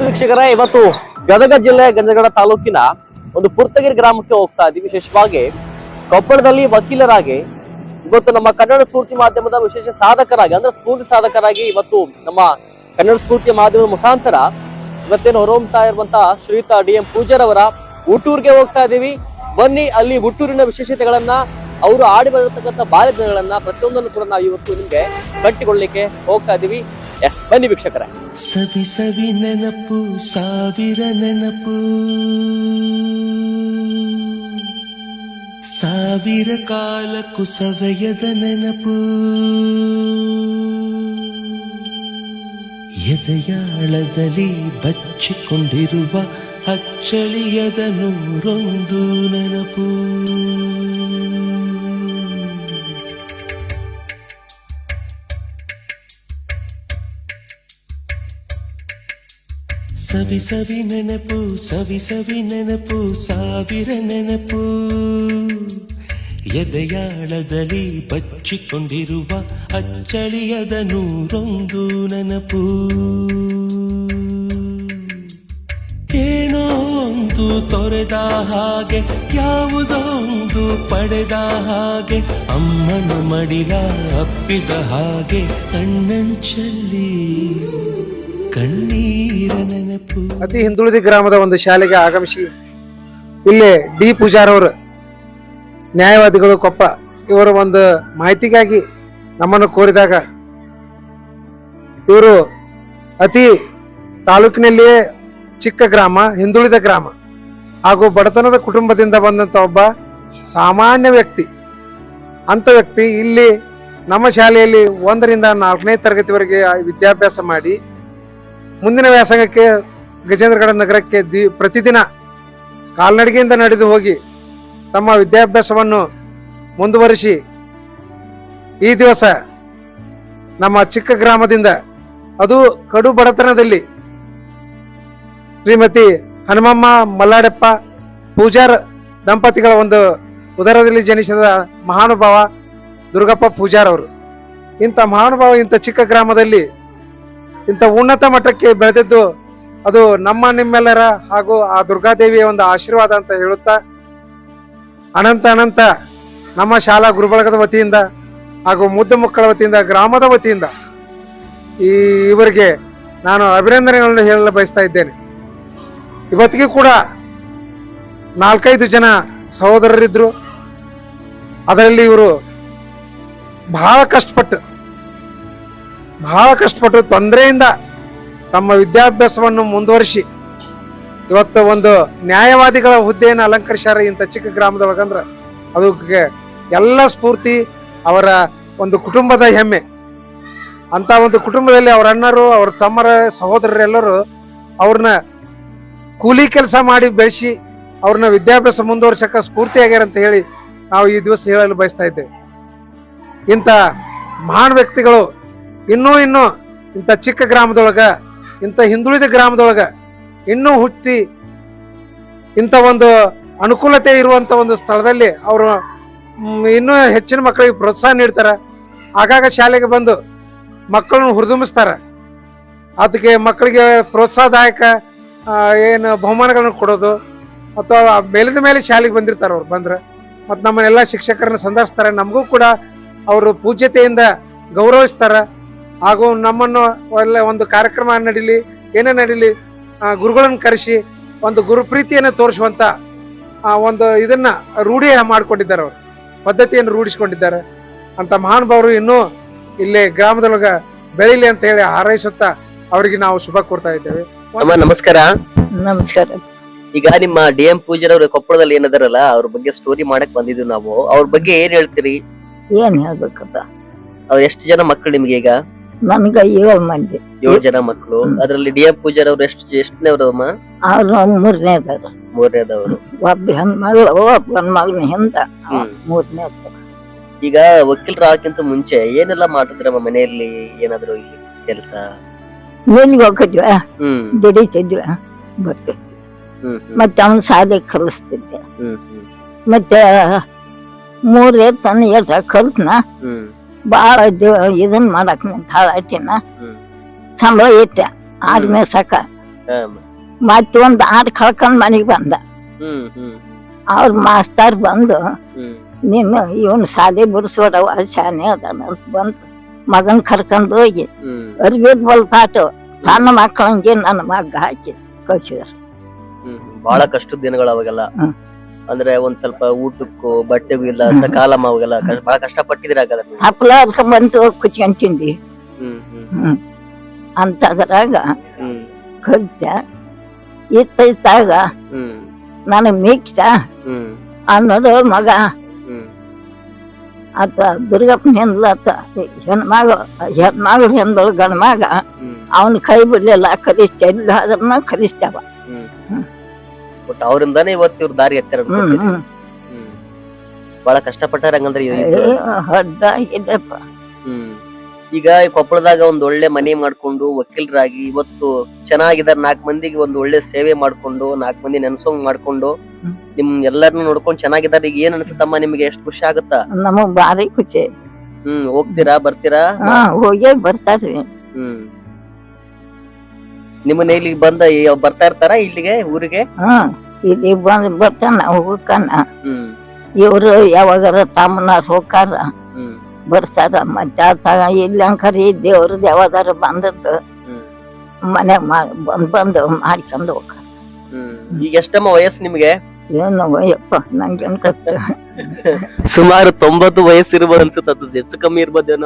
ನಮಸ್ತೆ ವೀಕ್ಷಕರೇ, ಇವತ್ತು ಗದಗ ಜಿಲ್ಲೆ ಗಂಜಗಡ ತಾಲೂಕಿನ ಒಂದು ಪುರ್ತಗಿರಿ ಗ್ರಾಮಕ್ಕೆ ಹೋಗ್ತಾ ಇದ್ದೀವಿ. ವಿಶೇಷವಾಗಿ ಕೊಪ್ಪಳದಲ್ಲಿ ವಕೀಲರಾಗಿ ಇವತ್ತು ನಮ್ಮ ಕನ್ನಡ ಸ್ಫೂರ್ತಿ ಮಾಧ್ಯಮದ ವಿಶೇಷ ಸಾಧಕರಾಗಿ ಅಂದ್ರೆ ಸ್ಫೂರ್ತಿ ಸಾಧಕರಾಗಿ ಇವತ್ತು ನಮ್ಮ ಕನ್ನಡ ಸ್ಫೂರ್ತಿ ಮಾಧ್ಯಮದ ಮುಖಾಂತರ ಇವತ್ತೇನು ಹೊರಹೊಮ್ತಾ ಇರುವಂತಹ ಶ್ರೀಯುತ DM ಪೂಜಾರ್ ಅವರ ಹುಟ್ಟೂರಿಗೆ ಹೋಗ್ತಾ ಇದ್ದೀವಿ. ಬನ್ನಿ ಅಲ್ಲಿ ಹುಟ್ಟೂರಿನ ವಿಶೇಷತೆಗಳನ್ನ, ಅವರು ಆಡಿ ಬರತಕ್ಕಂಥ ಬಾಲ್ಯ ದಿನಗಳನ್ನ ಪ್ರತಿಯೊಂದನ್ನು ಕೂಡ ನಾವು ಇವತ್ತು ನಿಮ್ಗೆ ಕಟ್ಟಿಕೊಳ್ಳಲಿಕ್ಕೆ ಹೋಗ್ತಾ ಇದ್ದೀವಿ. ಎಸ್, ಬನ್ನಿ ವೀಕ್ಷಕರೇ. ಸವಿ ಸವಿ ನೆನಪು, ಸಾವಿರ ನೆನಪು, ಸಾವಿರ ಕಾಲಕ್ಕೂ ಸವೆಯದ ನೆನಪು, ಎದೆಯಾಳದಲ್ಲಿ ಬಚ್ಚಿಕೊಂಡಿರುವ ಅಚ್ಚಳಿಯದ ನೂರೊಂದು ನೆನಪು. ಸವಿ ಸವಿ ನೆನಪು, ಸವಿ ಸವಿ ನೆನಪು, ಸಾವಿರ ನೆನಪು, ಎದೆಯಾಳದಲ್ಲಿ ಬಚ್ಚಿಕೊಂಡಿರುವ ಅಚ್ಚಳಿಯದ ನೂರೊಂದು ನೆನಪು. ಏನೋ ಒಂದು ತೊರೆದ ಹಾಗೆ, ಯಾವುದೋ ಒಂದು ಪಡೆದ ಹಾಗೆ, ಅಮ್ಮನ ಮಡಿಲ ಅಪ್ಪಿದ ಹಾಗೆ, ಕಣ್ಣಂಚಲ್ಲಿ ಕಣ್ಣೀರ ನೆನಪು. ಅತಿ ಹಿಂದುಳಿದ ಗ್ರಾಮದ ಒಂದು ಶಾಲೆಗೆ ಆಗಮಿಸಿ ಇಲ್ಲಿ ಡಿ ಪೂಜಾರ್ ಅವರು, ನ್ಯಾಯವಾದಿಗಳು ಕೊಪ್ಪ, ಇವರ ಒಂದು ಮಾಹಿತಿಗಾಗಿ ನಮ್ಮನ್ನು ಕೋರಿದಾಗ ಇವರು ಅತಿ ತಾಲೂಕಿನಲ್ಲಿಯೇ ಚಿಕ್ಕ ಗ್ರಾಮ, ಹಿಂದುಳಿದ ಗ್ರಾಮ ಹಾಗೂ ಬಡತನದ ಕುಟುಂಬದಿಂದ ಬಂದಂತ ಒಬ್ಬ ಸಾಮಾನ್ಯ ವ್ಯಕ್ತಿ. ಅಂತ ವ್ಯಕ್ತಿ ಇಲ್ಲಿ ನಮ್ಮ ಶಾಲೆಯಲ್ಲಿ 1ರಿಂದ 4ನೇ ತರಗತಿವರೆಗೆ ವಿದ್ಯಾಭ್ಯಾಸ ಮಾಡಿ ಮುಂದಿನ ವ್ಯಾಸಂಗಕ್ಕೆ ಗಜೇಂದ್ರಗಡ ನಗರಕ್ಕೆ ಪ್ರತಿದಿನ ಕಾಲ್ನಡಿಗೆಯಿಂದ ನಡೆದು ಹೋಗಿ ತಮ್ಮ ವಿದ್ಯಾಭ್ಯಾಸವನ್ನು ಮುಂದುವರಿಸಿ ಈ ದಿವಸ ನಮ್ಮ ಚಿಕ್ಕ ಗ್ರಾಮದಿಂದ, ಅದು ಕಡು ಬಡತನದಲ್ಲಿ, ಶ್ರೀಮತಿ ಹನುಮಮ್ಮ ಮಲ್ಲಾಡೆಪ್ಪ ಪೂಜಾರ್ ದಂಪತಿಗಳ ಒಂದು ಉದರದಲ್ಲಿ ಜನಿಸಿದ ಮಹಾನುಭಾವ ದುರ್ಗಪ್ಪ ಪೂಜಾರ್ ಅವರು. ಇಂಥ ಮಹಾನುಭಾವ ಇಂಥ ಚಿಕ್ಕ ಗ್ರಾಮದಲ್ಲಿ ಇಂಥ ಉನ್ನತ ಮಟ್ಟಕ್ಕೆ ಬೆಳೆದಿದ್ದು ಅದು ನಮ್ಮ ನಿಮ್ಮೆಲ್ಲರ ಹಾಗೂ ಆ ದುರ್ಗಾದೇವಿಯ ಒಂದು ಆಶೀರ್ವಾದ ಅಂತ ಹೇಳುತ್ತಾ, ಅನಂತ ಅನಂತ ನಮ್ಮ ಶಾಲಾ ಗುರುಬಳಗದ ವತಿಯಿಂದ ಹಾಗೂ ಮುದ್ದು ಮಕ್ಕಳ ವತಿಯಿಂದ, ಗ್ರಾಮದ ವತಿಯಿಂದ ಇವರಿಗೆ ನಾನು ಅಭಿನಂದನೆಗಳನ್ನು ಹೇಳಲು ಬಯಸ್ತಾ ಇದ್ದೇನೆ. ಇವತ್ತಿಗೂ ಕೂಡ 4-5 ಜನ ಸಹೋದರರಿದ್ರು. ಅದರಲ್ಲಿ ಇವರು ಬಹಳ ಕಷ್ಟಪಟ್ಟು ತೊಂದರೆಯಿಂದ ತಮ್ಮ ವಿದ್ಯಾಭ್ಯಾಸವನ್ನು ಮುಂದುವರಿಸಿ ಇವತ್ತು ಒಂದು ನ್ಯಾಯವಾದಿಗಳ ಹುದ್ದೆಯನ್ನು ಅಲಂಕರಿಸ್ಯಾರ ಇಂಥ ಚಿಕ್ಕ ಗ್ರಾಮದೊಳಗಂದ್ರೆ ಅದಕ್ಕೆ ಎಲ್ಲ ಸ್ಫೂರ್ತಿ ಅವರ ಒಂದು ಕುಟುಂಬದ ಹೆಮ್ಮೆ. ಅಂತ ಒಂದು ಕುಟುಂಬದಲ್ಲಿ ಅವರ ಅಣ್ಣರು, ಅವರ ತಮ್ಮರ, ಸಹೋದರರೆಲ್ಲರೂ ಅವ್ರನ್ನ ಕೂಲಿ ಕೆಲಸ ಮಾಡಿ ಬೆಳೆಸಿ ಅವ್ರನ್ನ ವಿದ್ಯಾಭ್ಯಾಸ ಮುಂದುವರ್ಸಕ್ಕೆ ಸ್ಫೂರ್ತಿಯಾಗ್ಯಾರ ಅಂತ ಹೇಳಿ ನಾವು ಈ ದಿವಸ ಹೇಳಲು ಬಯಸ್ತಾ ಇದ್ದೇವೆ. ಇಂಥ ಮಹಾನ್ ವ್ಯಕ್ತಿಗಳು ಇನ್ನೂ ಇಂಥ ಚಿಕ್ಕ ಗ್ರಾಮದೊಳಗ, ಇಂಥ ಹಿಂದುಳಿದ ಗ್ರಾಮದೊಳಗ ಇನ್ನೂ ಹುಟ್ಟಿ ಇಂಥ ಒಂದು ಅನುಕೂಲತೆ ಇರುವಂತ ಒಂದು ಸ್ಥಳದಲ್ಲಿ ಅವರು ಇನ್ನೂ ಹೆಚ್ಚಿನ ಮಕ್ಕಳಿಗೆ ಪ್ರೋತ್ಸಾಹ ನೀಡ್ತಾರ. ಆಗಾಗ ಶಾಲೆಗೆ ಬಂದು ಮಕ್ಕಳನ್ನು ಹುರಿದುಂಬಿಸ್ತಾರ. ಅದಕ್ಕೆ ಮಕ್ಕಳಿಗೆ ಪ್ರೋತ್ಸಾಹದಾಯಕ ಏನು ಬಹುಮಾನಗಳನ್ನು ಕೊಡೋದು, ಅಥವಾ ಮೇಲಿದ ಮೇಲೆ ಶಾಲೆಗೆ ಬಂದಿರ್ತಾರೆ. ಅವ್ರು ಬಂದ್ರೆ ಮತ್ತು ನಮ್ಮನ್ನೆಲ್ಲ ಶಿಕ್ಷಕರನ್ನ ಸಂದರ್ಶಿಸ್ತಾರೆ. ನಮಗೂ ಕೂಡ ಅವರು ಪೂಜ್ಯತೆಯಿಂದ ಗೌರವಿಸ್ತಾರ. ಹಾಗೂ ನಮ್ಮನ್ನು ಒಳ್ಳೆ ಒಂದು ಕಾರ್ಯಕ್ರಮ ನಡೀಲಿ, ಏನೇ ನಡೀಲಿ, ಗುರುಗಳನ್ನು ಕರೆಸಿ ಒಂದು ಗುರುಪ್ರೀತಿಯನ್ನು ತೋರಿಸುವಂತ ಒಂದು ಇದನ್ನ ರೂಢಿ ಮಾಡಿಕೊಂಡಿದ್ದಾರೆ. ಅವರು ಪದ್ಧತಿಯನ್ನು ರೂಢಿಸಿಕೊಂಡಿದ್ದಾರೆ. ಅಂತ ಮಹಾನುಭಾವರು ಇನ್ನೂ ಇಲ್ಲಿ ಗ್ರಾಮದೊಳಗ ಬೆಳೀಲಿ ಅಂತ ಹೇಳಿ ಹಾರೈಸುತ್ತಾ ಅವರಿಗೆ ನಾವು ಶುಭ ಕೋರ್ತಾ ಇದ್ದೇವೆ. ನಮಸ್ಕಾರ. ನಮಸ್ಕಾರ. ಈಗ ನಿಮ್ಮ DM ಪೂಜಾರ್ ಅವ್ರ ಕೊಪ್ಪಳದಲ್ಲಿ ಏನದಾರಲ್ಲ, ಅವ್ರ ಬಗ್ಗೆ ಸ್ಟೋರಿ ಮಾಡಕ್ ಬಂದಿದ್ವಿ ನಾವು. ಅವ್ರ ಬಗ್ಗೆ ಏನ್ ಹೇಳ್ತೀರಿ? ಏನ್ ಹೇಳ್ಬೇಕಪ್ಪ, ಅವ್ರ ಎಷ್ಟು ಜನ ಮಕ್ಕಳು ನಿಮ್ಗೆ? ಈಗ ನನ್ಗ 7 ಮಂದಿ. 7 ಜನ ಮಕ್ಕಳು. ಅದ್ರಲ್ಲಿ DM ಪೂಜಾರ್ ಅವ್ರು ಎಷ್ಟನೇವ್ರಮ್ಮ? ಅವ್ರು 3ನೇದವ್ರು. 3ನೇದವ್ರು. ಒಬ್ಬ ಹೆಣ್ಮಗಳು, ಒಬ್ಬ ಮಗನ ಹಿಂದ 3ನೇದವ್ರು. ಈಗ ವಕೀಲರು ಆಗಕ್ಕಿಂತ ಮುಂಚೆ ಏನೆಲ್ಲ ಮಾಡ್ತಿದ್ರಮ್ಮ ಮನೆಯಲ್ಲಿ? ಏನಾದ್ರು ಇಲ್ಲಿ ಕೆಲಸ? ಮಿಲ್ಗೆ ಹೋಗಿದ್ವ, ದುಡಿತಿದ್ವ, ಬರ್ತಿದ್ವಿ. ಮತ್ತೆ ಅವನ್ ಶಾಲೆ ಕಲಿಸ್ತಿದ್ದೆ. ಮತ್ತೆ 3 ತನ ಕಲ್ತ್ನ ಬಾಳ ಇದನ್ ಮಾಡಕ್ ಹಾಳಾಟಿನ ಸಂಬಳ ಇಟ್ಟೆ. ಆದ್ಮೇಲೆ ಸಾಕ ಮತ್ತೆ ಒಂದ್ ಆಡ್ ಕಳ್ಕೊಂಡ್ ಮನೆಗ್ ಬಂದ. ಅವ್ರ ಮಾಸ್ತರ್ ಬಂದು ನೀನು ಇವನ್ ಶಾಲೆ ಬಿಡಿಸೋಡವ ಶಾನೆ ಅದಾನ ಅಂತ ಬಂದು ಮಗನ್ ಕರ್ಕೊಂಡ್ ಹೋಗಿ ಅರ್ಬಿದ್ ಬಲ್ಪಾಟು ತನ್ನ ಮಕ್ಕಳಂಗೆ ನನ್ನ ಮಗ ಹಾಕಿ ಕಳ್ಸಿದಾರ. ಬಹಳ ಕಷ್ಟದ ದಿನಗಳು ಅವಾಗೆಲ್ಲ. ಅಂದ್ರೆ ಒಂದ್ ಸ್ವಲ್ಪ ಊಟಕ್ಕೂ ಬಟ್ಟೆಗೂ ಇಲ್ಲ ಅಂತ ಕಾಲಮ್ಮ ಅವಾಗೆಲ್ಲ ಬಹಳ ಕಷ್ಟ ಪಟ್ಟಿದ್ರಿ. ಹಾಗಾದ್ರೆ ಹಪ್ಳ ಅದ್ಕೊಂಡ್ ಬಂತು ಕುಚ್ಕೊಂಡ್ ತಿಂದಿ ಅಂತದ್ರಾಗ ಕಲ್ತ ಇತ್ತಾಗ ನನಗ್ ಮಿಕ್ತ ಅನ್ನೋದು ಮಗ ಆತ ದುರ್ಗಪ್ಪನ ಹೆಂದ್ಲತ್ತ ಹೆಣ್ಮಗಳು ಹೆಂದಳು ಗಂಡ ಮಗ ಅವನ್ ಕೈ ಬಿಡ್ಲಿಲ್ಲ ಕಲಿಸ್ತಿಲ್ಲ ಅದನ್ನ ಕಲಿಸ್ತಾವ. ಅವರಿಂದಾನೇ ಇವತ್ತು ಇವ್ರ ದಾರಿ ಎತ್ತರ ಬಹಳ ಕಷ್ಟಪಟ್ಟಾರ ಹಂಗಂದ್ರೆ. ಹೊಡ್ಡ ಇದಪ್ಪ. ಈಗ ಈ ಕೊಪ್ಪಳದಾಗ ಒಂದ್ ಒಳ್ಳೆ ಮನೆ ಮಾಡ್ಕೊಂಡು ವಕೀಲರಾಗಿ ಇವತ್ತು ಚೆನ್ನಾಗಿದಾರ. 4 ಮಂದಿಗೆ ಒಂದ್ ಒಳ್ಳೆ ಸೇವೆ ಮಾಡ್ಕೊಂಡು 4 ಮಂದಿ ನೆನ್ಸೋಂಗ್ ಮಾಡ್ಕೊಂಡು ನಿಮ್ ಎಲ್ಲಾರನ್ನು ನೋಡ್ಕೊಂಡ್ ಚೆನ್ನಾಗಿದಾರ. ಈಗ ಏನ್ ಅನ್ಸುತ್ತಮ್ಮ ನಿಮ್ಗೆ? ಎಷ್ಟು ಖುಷಿ ಆಗುತ್ತಾ? ನಮಗ್ ಬಾರಿ ಖುಷಿ. ಹೋಗ್ತೀರಾ ಬರ್ತೀರಾ? ಹೋಗಿ ಬರ್ತಾರ್ರಿ. ನಿಮ್ಮನ್ನ ಇಲ್ಲಿಗೆ ಬಂದ ಬರ್ತಾ ಇರ್ತಾರ ಇಲ್ಲಿಗೆ ಊರಿಗೆ? ಇಲ್ಲಿ ಬಂದ್ ಬರ್ತಾನ ಹೋಗಕ್ಕನ. ಇವ್ರು ಯಾವಾಗಾರ ತಮ್ಮನಾರ್ ಹೋಗಾರ ಬರ್ತಾರ. ಮತ್ತೆ ಇಲ್ಲಿ ಅಂಕರಿ ದೇವ್ರದ್ ಯಾವಾಗಾರ ಬಂದದ್ದು ಮನೆ ಬಂದು ಮಾಡ್ಕೊಂಡ್ ಹೋಗಾರ. ಈಗ ಎಷ್ಟಮ್ಮ ವಯಸ್ಸು ನಿಮ್ಗೆ? ಏನು ಯಪ್ಪ ನಂಗೇನ್ ಗೊತ್ತ. ಸುಮಾರು 90 ವಯಸ್ಸು ಇರ್ಬೋದು ಅನ್ಸುತ್ತ. ಹೆಚ್ಚು ಕಮ್ಮಿ ಇರ್ಬೋದೇನೋ.